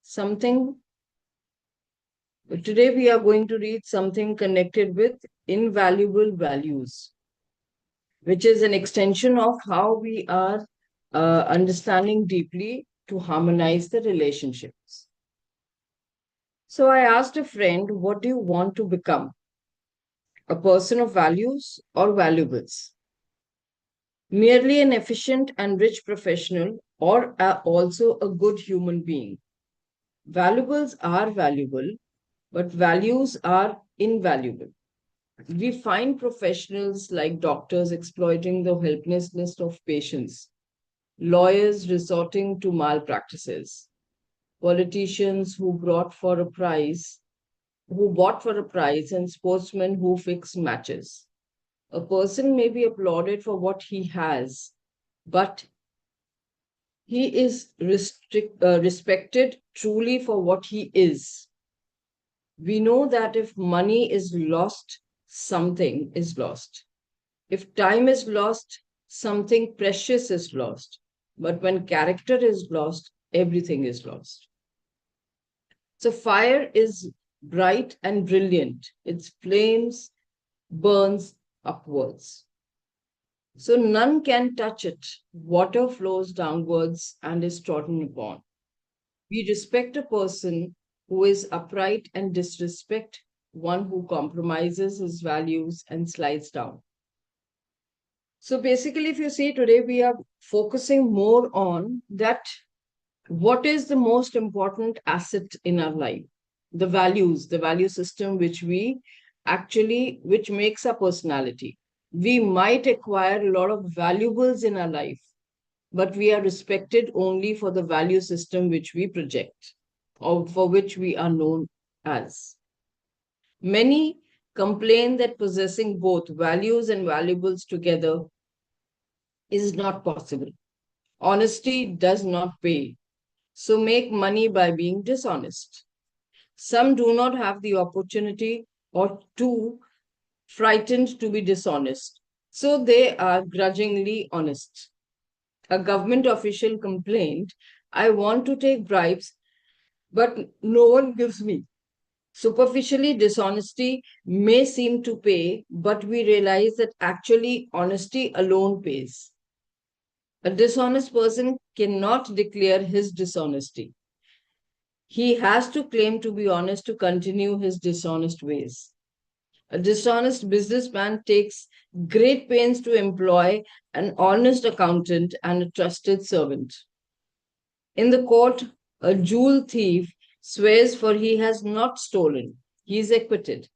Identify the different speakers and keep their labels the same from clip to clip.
Speaker 1: something. Today we are going to read something connected with invaluable values, which is an extension of how we are understanding deeply to harmonize the relationships. So I asked a friend, what do you want to become? A person of values or valuables? Merely an efficient and rich professional or also a good human being? Valuables are valuable, but values are invaluable. We find professionals like doctors exploiting the helplessness of patients, lawyers resorting to malpractices, politicians who bought for a prize, and sportsmen who fix matches. A person may be applauded for what he has, but he is respected truly for what he is. We know that if money is lost, something is lost. If time is lost, something precious is lost. But when character is lost, everything is lost. So fire is bright and brilliant. Its flames burns upwards. So none can touch it. Water flows downwards and is trodden upon. We respect a person who is upright and disrespect one who compromises his values and slides down. So basically, if you see today, we are focusing more on that what is the most important asset in our life? The values, the value system which makes our personality. We might acquire a lot of valuables in our life, but we are respected only for the value system which we project or for which we are known as. Many complain that possessing both values and valuables together is not possible. Honesty does not pay. So make money by being dishonest. Some do not have the opportunity or too frightened to be dishonest. So they are grudgingly honest. A government official complained, I want to take bribes, but no one gives me. Superficially, dishonesty may seem to pay, but we realize that actually honesty alone pays. A dishonest person cannot declare his dishonesty. He has to claim to be honest to continue his dishonest ways. A dishonest businessman takes great pains to employ an honest accountant and a trusted servant. In the court, a jewel thief swears for he has not stolen. He is acquitted.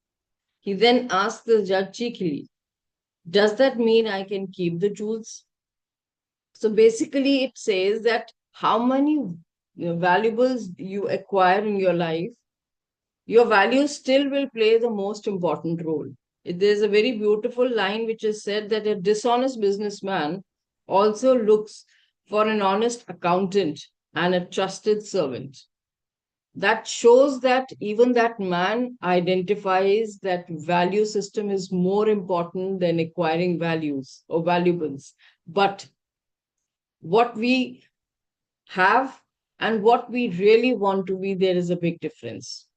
Speaker 1: He then asks the judge cheekily, does that mean I can keep the jewels? So basically, it says that how many valuables you acquire in your life, your values still will play the most important role. There's a very beautiful line which is said that a dishonest businessman also looks for an honest accountant and a trusted servant. That shows that even that man identifies that value system is more important than acquiring values or valuables. But what we have and what we really want to be, there is a big difference.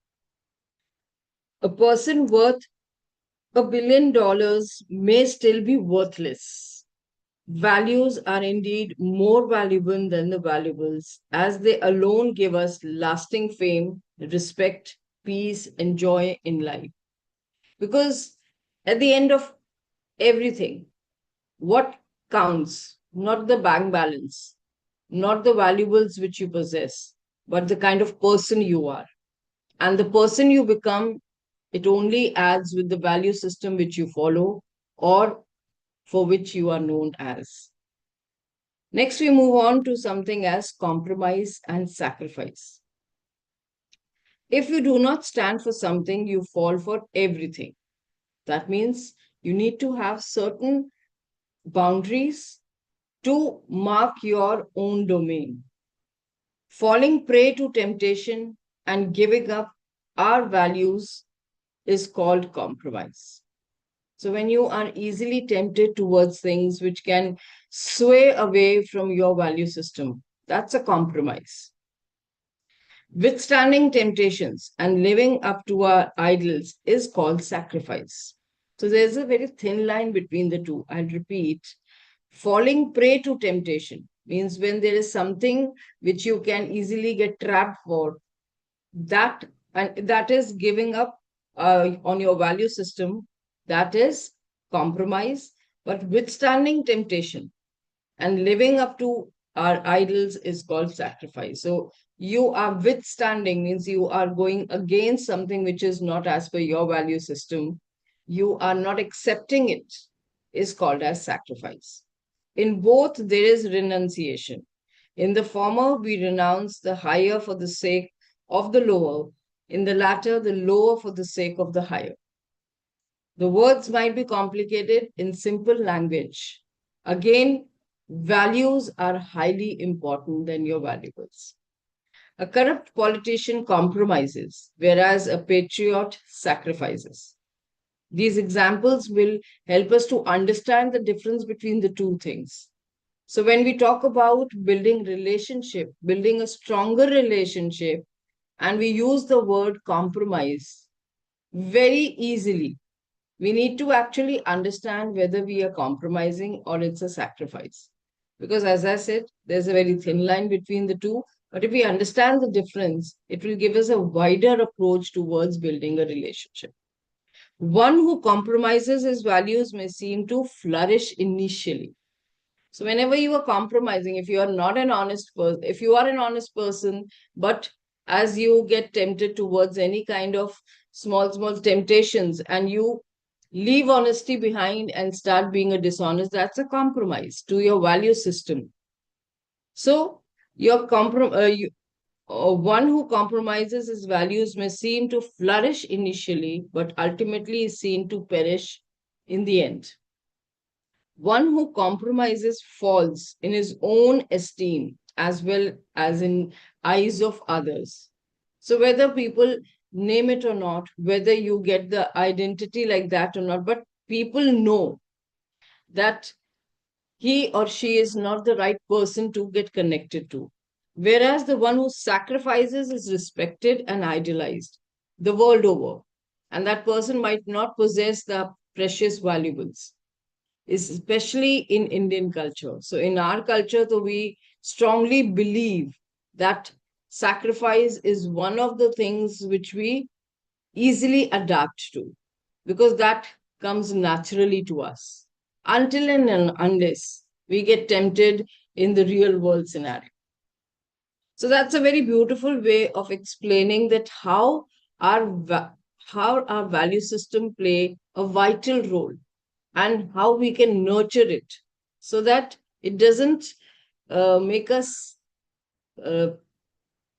Speaker 1: A person worth $1 billion may still be worthless. Values are indeed more valuable than the valuables, as they alone give us lasting fame, respect, peace, and joy in life. Because at the end of everything, what counts? Not the bank balance, not the valuables which you possess, but the kind of person you are. And the person you become, it only adds with the value system which you follow or for which you are known as. Next, we move on to something as compromise and sacrifice. If you do not stand for something, you fall for everything. That means you need to have certain boundaries to mark your own domain. Falling prey to temptation and giving up our values is called compromise. So, when you are easily tempted towards things which can sway away from your value system, that's a compromise. Withstanding temptations and living up to our idols is called sacrifice. So there's a very thin line between the two. I'll repeat. Falling prey to temptation means when there is something which you can easily get trapped for, that and that is giving up on your value system, that is compromise. But withstanding temptation and living up to our idols is called sacrifice. So you are withstanding means you are going against something which is not as per your value system. You are not accepting it, is called as sacrifice. In both, there is renunciation. In the former, we renounce the higher for the sake of the lower. In the latter, the lower for the sake of the higher. The words might be complicated in simple language. Again, values are highly important than your valuables. A corrupt politician compromises, whereas a patriot sacrifices. These examples will help us to understand the difference between the two things. So when we talk about building relationship, building a stronger relationship, and we use the word compromise very easily, we need to actually understand whether we are compromising or it's a sacrifice. Because as I said, there's a very thin line between the two. But if we understand the difference, it will give us a wider approach towards building a relationship. One who compromises his values may seem to flourish initially. So whenever you are compromising, if you are not an honest person, if you are an honest person, but as you get tempted towards any kind of small temptations and you leave honesty behind and start being a dishonest, that's a compromise to your value system. So one who compromises his values may seem to flourish initially, but ultimately is seen to perish in the end. One who compromises falls in his own esteem as well as in eyes of others. So whether people name it or not, whether you get the identity like that or not, but people know that he or she is not the right person to get connected to. Whereas the one who sacrifices is respected and idolized the world over. And that person might not possess the precious valuables, especially in Indian culture. So in our culture, though, we strongly believe that sacrifice is one of the things which we easily adapt to because that comes naturally to us until and unless we get tempted in the real world scenario. So that's a very beautiful way of explaining that how our value system play a vital role and how we can nurture it so that it doesn't make us uh,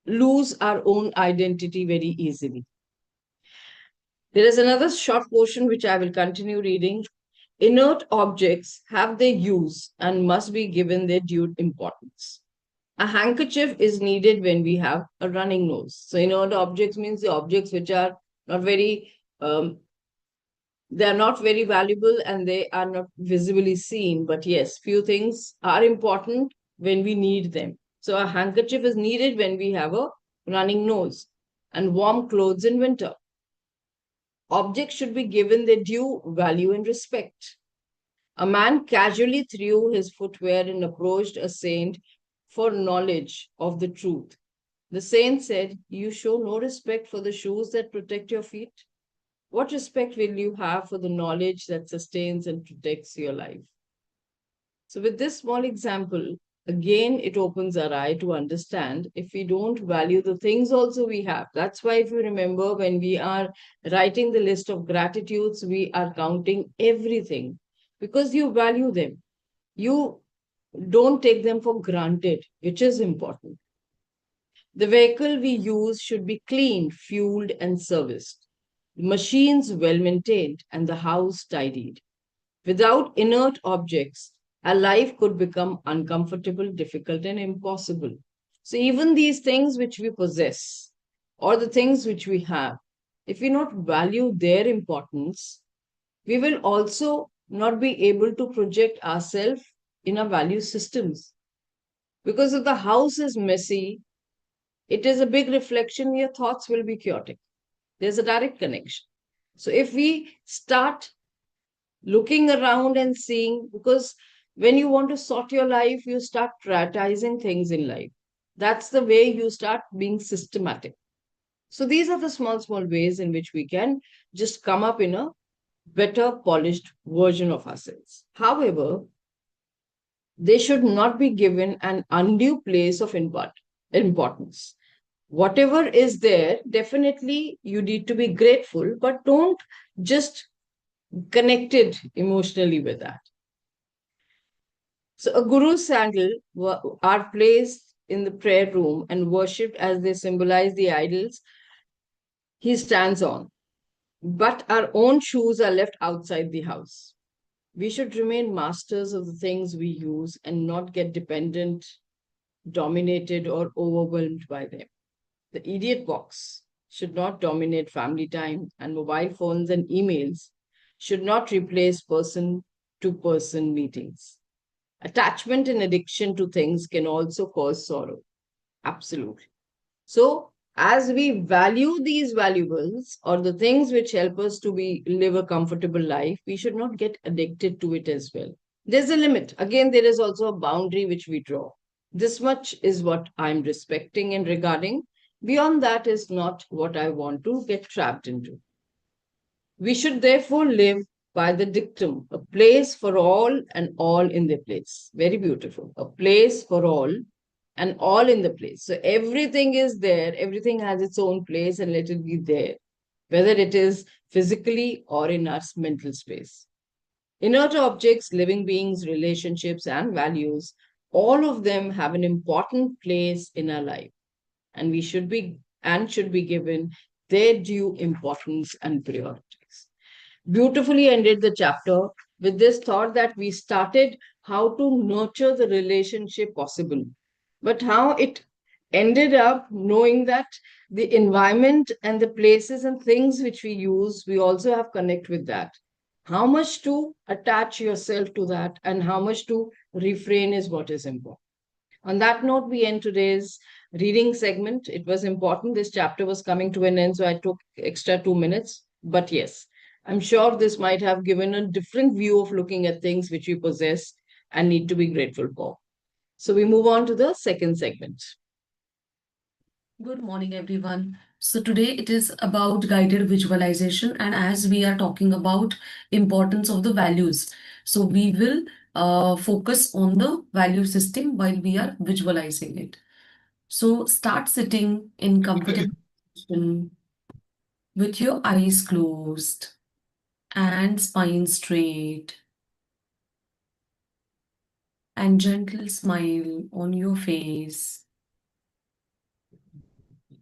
Speaker 1: lose our own identity very easily. There is another short portion which I will continue reading. Inert objects have their use and must be given their due importance. A handkerchief is needed when we have a running nose. So inert objects means the objects which are not very um, they are not very valuable and they are not visibly seen. But yes, few things are important when we need them. So a handkerchief is needed when we have a running nose and warm clothes in winter. Objects should be given their due value and respect. A man casually threw his footwear and approached a saint for knowledge of the truth. The saint said, "You show no respect for the shoes that protect your feet. What respect will you have for the knowledge that sustains and protects your life?" So, with this small example, again, it opens our eye to understand if we don't value the things also we have. That's why, if you remember, when we are writing the list of gratitudes, we are counting everything because you value them. You don't take them for granted, which is important. The vehicle we use should be cleaned, fueled, and serviced. The machines well maintained, and the house tidied. Without inert objects, our life could become uncomfortable, difficult, and impossible. So, even these things which we possess, or the things which we have, if we not value their importance, we will also not be able to project ourselves in our value systems. Because if the house is messy, it is a big reflection, your thoughts will be chaotic. There's a direct connection. So if we start looking around and seeing, because when you want to sort your life, you start prioritizing things in life. That's the way you start being systematic. So these are the small, small ways in which we can just come up in a better, polished version of ourselves. However, they should not be given an undue place of importance. Whatever is there, definitely you need to be grateful, but don't just connect it emotionally with that. So, a guru's sandal are placed in the prayer room and worshipped as they symbolize the idols he stands on. But our own shoes are left outside the house. We should remain masters of the things we use and not get dependent, dominated, or overwhelmed by them. The idiot box should not dominate family time, and mobile phones and emails should not replace person to person meetings. Attachment and addiction to things can also cause sorrow. Absolutely. So, as we value these valuables or the things which help us to live a comfortable life, we should not get addicted to it as well. There's a limit. Again, there is also a boundary which we draw. This much is what I'm respecting and regarding. Beyond that is not what I want to get trapped into. We should therefore live by the dictum, a place for all and all in their place. Very beautiful. A place for all and all in the place. So everything is there, everything has its own place, and let it be there, whether it is physically or in our mental space. Inert objects, living beings, relationships, and values, all of them have an important place in our life, and we should be given their due importance and priorities. Beautifully ended the chapter with this thought that we started how to nurture the relationship possible, but how it ended up knowing that the environment and the places and things which we use, we also have connect with that. How much to attach yourself to that and how much to refrain is what is important. On that note, we end today's reading segment. It was important. This chapter was coming to an end, so I took extra 2 minutes. But yes, I'm sure this might have given a different view of looking at things which we possess and need to be grateful for. So we move on to the second segment.
Speaker 2: Good morning, everyone. So today it is about guided visualization, and as we are talking about importance of the values, so we will focus on the value system while we are visualizing it. So start sitting in comfortable position with your eyes closed and spine straight, and gentle smile on your face.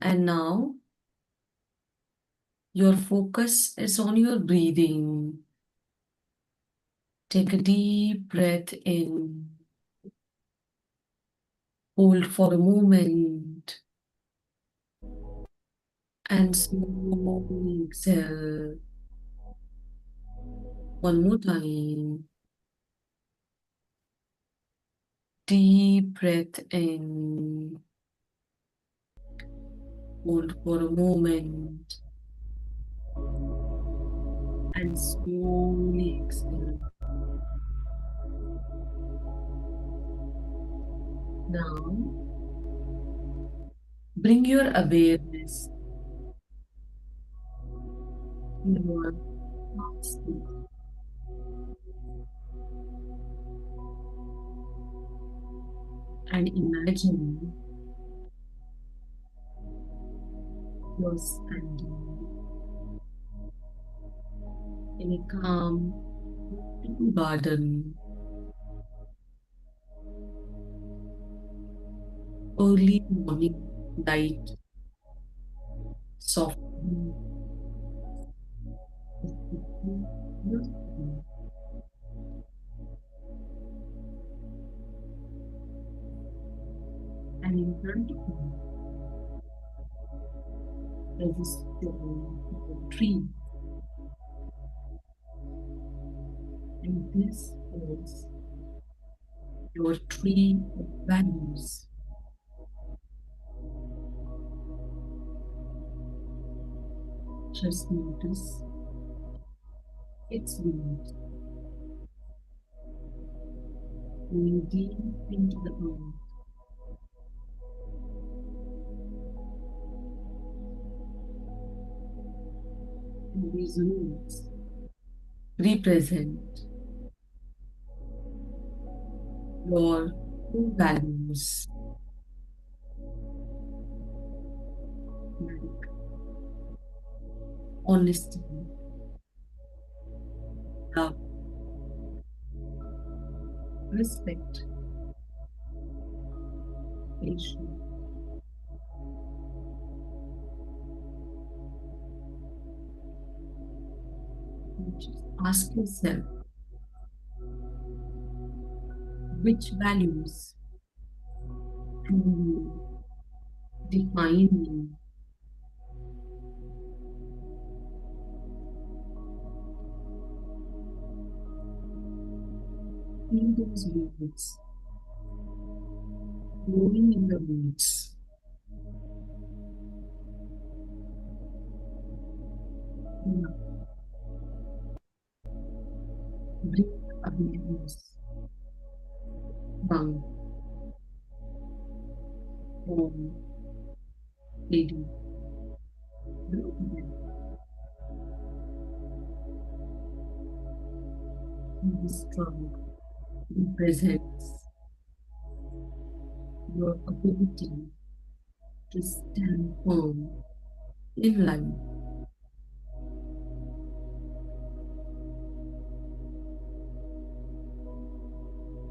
Speaker 2: And now your focus is on your breathing. Take a deep breath in, hold for a moment, and slowly exhale. One more time. Deep breath in, hold for a moment, and slowly exhale. Now, bring your awareness to your thoughts and imagine you're standing in a calm garden. Early morning light softening your skin, and in front of you there's a stone or a tree, and this is your tree of values. Just notice its weight, going deep into the earth. And these roots represent your true values like honesty, love, respect, patience. And just ask yourself which values truly define me. Feel those words growing in the roots. Now, bring awareness down from lady. Be strong represents your ability to stand firm in life.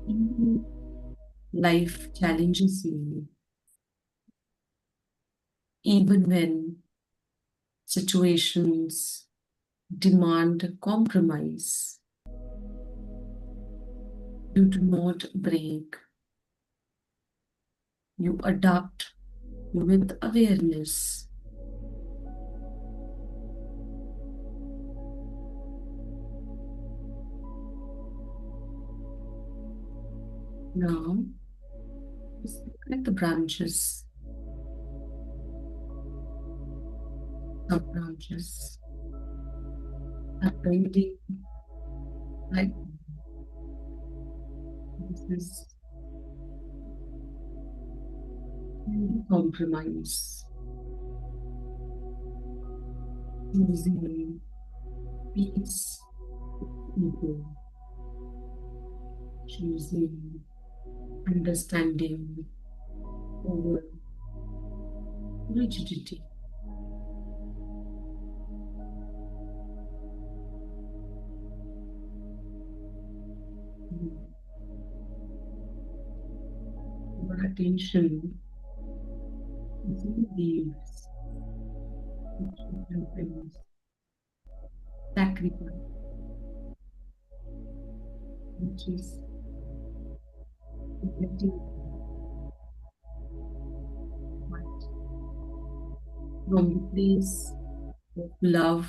Speaker 2: Even life challenges you, even when situations demand compromise. You do not break, you adapt with awareness. Now, just look at the branches, some branches are bending like this is compromise, choosing peace, ego, choosing understanding over rigidity. Your attention is in the leaves, which represents sacrifice, which is letting what from the place of love,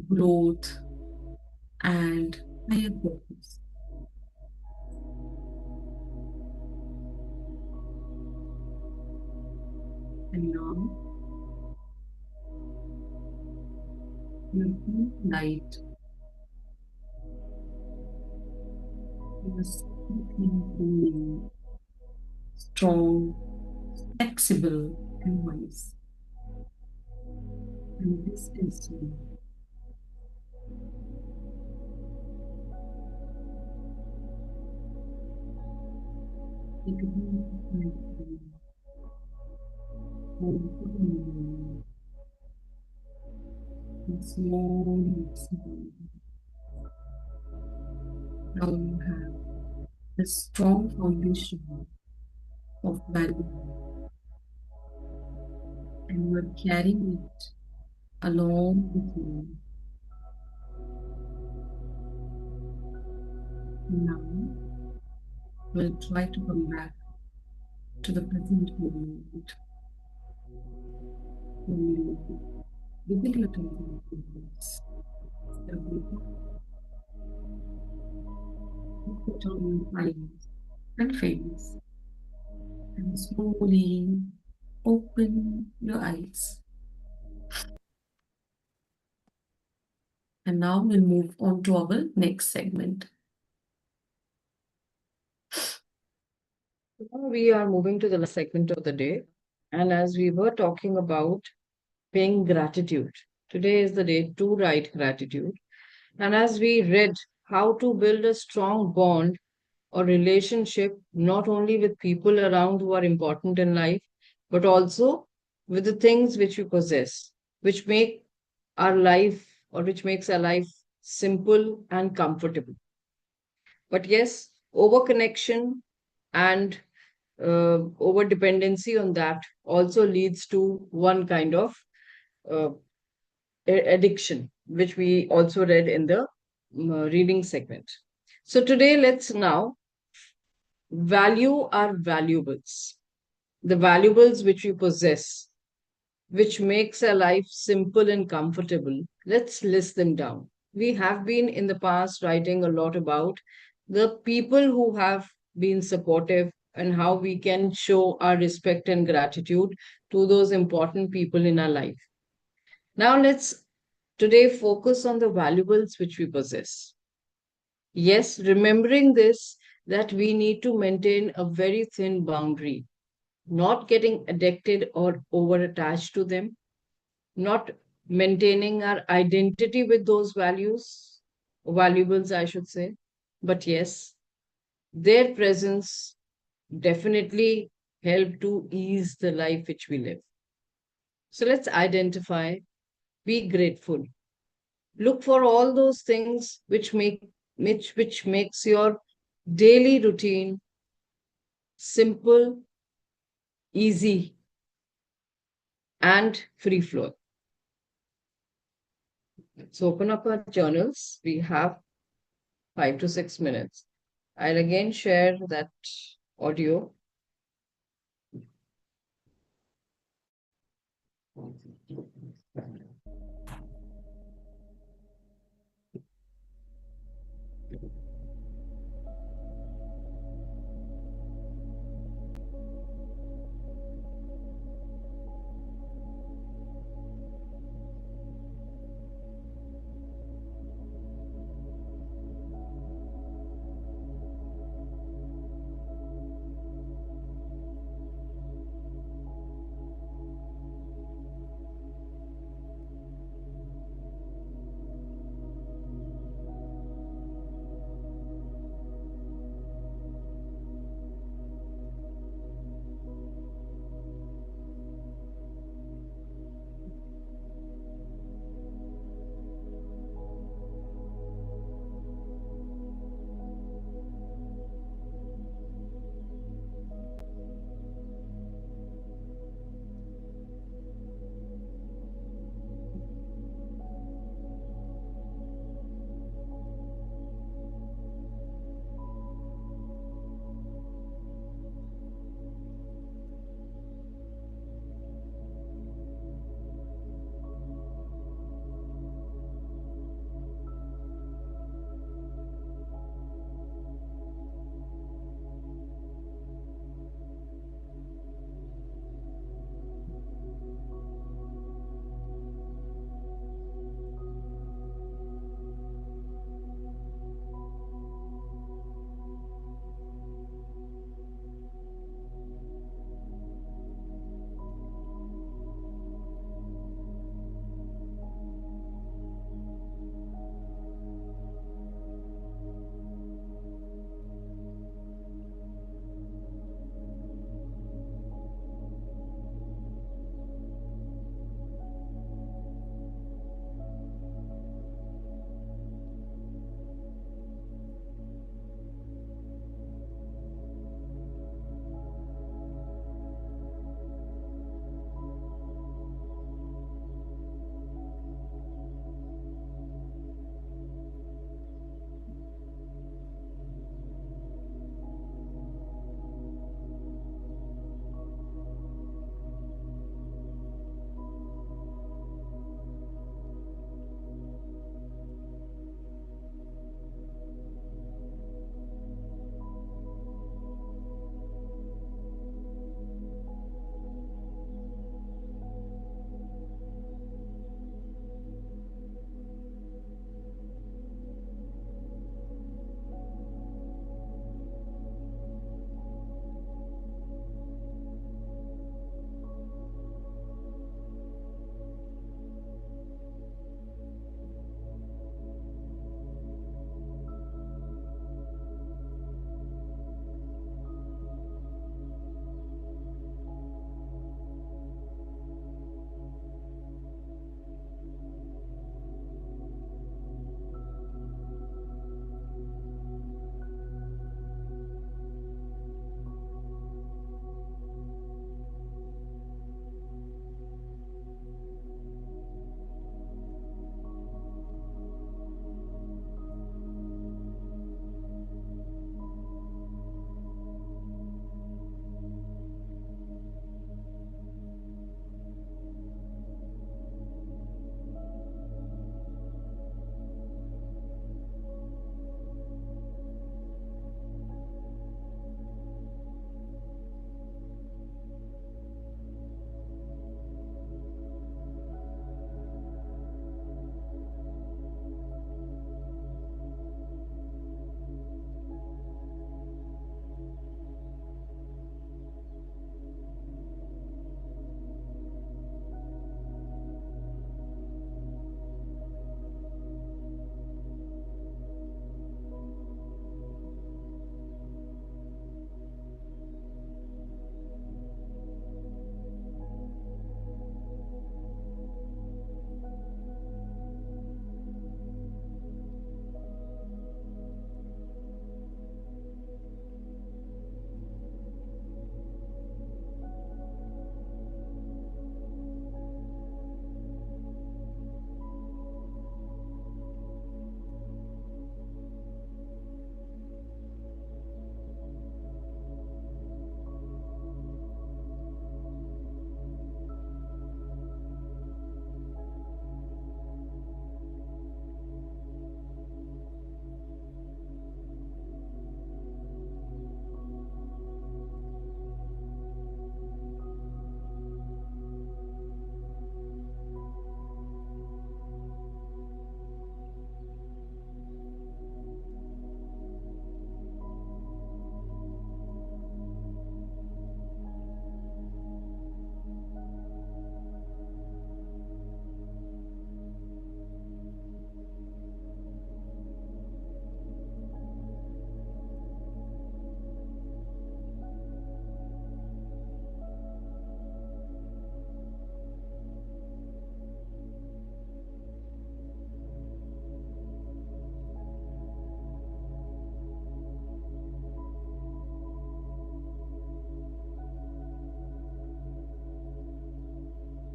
Speaker 2: growth, and higher purpose. And now your deep light is becoming strong, flexible, and wise. And this is you. Take a deep breath in, hold for a moment, and slowly exhale. Now you have a strong foundation of value, and you are carrying it along with you. Now we'll try to come back to the present moment. When you begin your taking movements, you put on your eyes and face, and slowly open your eyes. And now we'll move on to our next segment.
Speaker 1: Now we are moving to the last segment of the day. And as we were talking about paying gratitude, today is the day to write gratitude. And as we read how to build a strong bond or relationship, not only with people around who are important in life, but also with the things which we possess, which make our life or which makes our life simple and comfortable. But yes, over connection and over dependency on that also leads to one kind of uh, addiction, which we also read in the reading segment. So today, let's now value our valuables, the valuables which we possess, which makes our life simple and comfortable. Let's list them down. We have been in the past writing a lot about the people who have been supportive and how we can show our respect and gratitude to those important people in our life. Now, let's today focus on the valuables which we possess. Yes, remembering this, that we need to maintain a very thin boundary, not getting addicted or over attached to them, not maintaining our identity with those values, valuables, I should say. But yes, their presence definitely help to ease the life which we live. So let's identify, be grateful. Look for all those things which makes your daily routine simple, easy, and free flow. So open up our journals. We have 5 to 6 minutes. I'll again share that audio.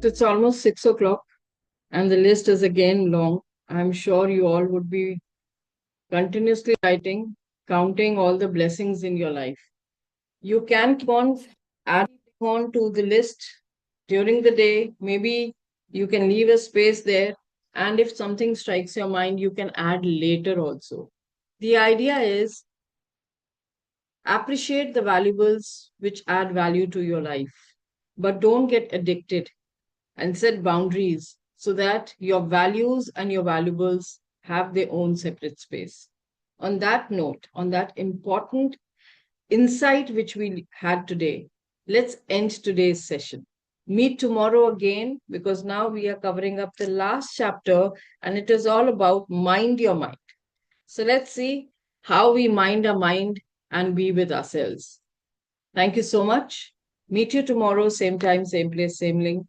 Speaker 1: It's almost 6 o'clock and the list is again long. I'm sure you all would be continuously writing, counting all the blessings in your life. You can keep on adding on to the list during the day. Maybe you can leave a space there. And if something strikes your mind, you can add later also. The idea is appreciate the valuables which add value to your life, but don't get addicted and set boundaries so that your values and your valuables have their own separate space. On that note, on that important insight which we had today, let's end today's session. Meet tomorrow again because now we are covering up the last chapter and it is all about mind your mind. So let's see how we mind our mind and be with ourselves. Thank you so much. Meet you tomorrow, same time, same place, same link.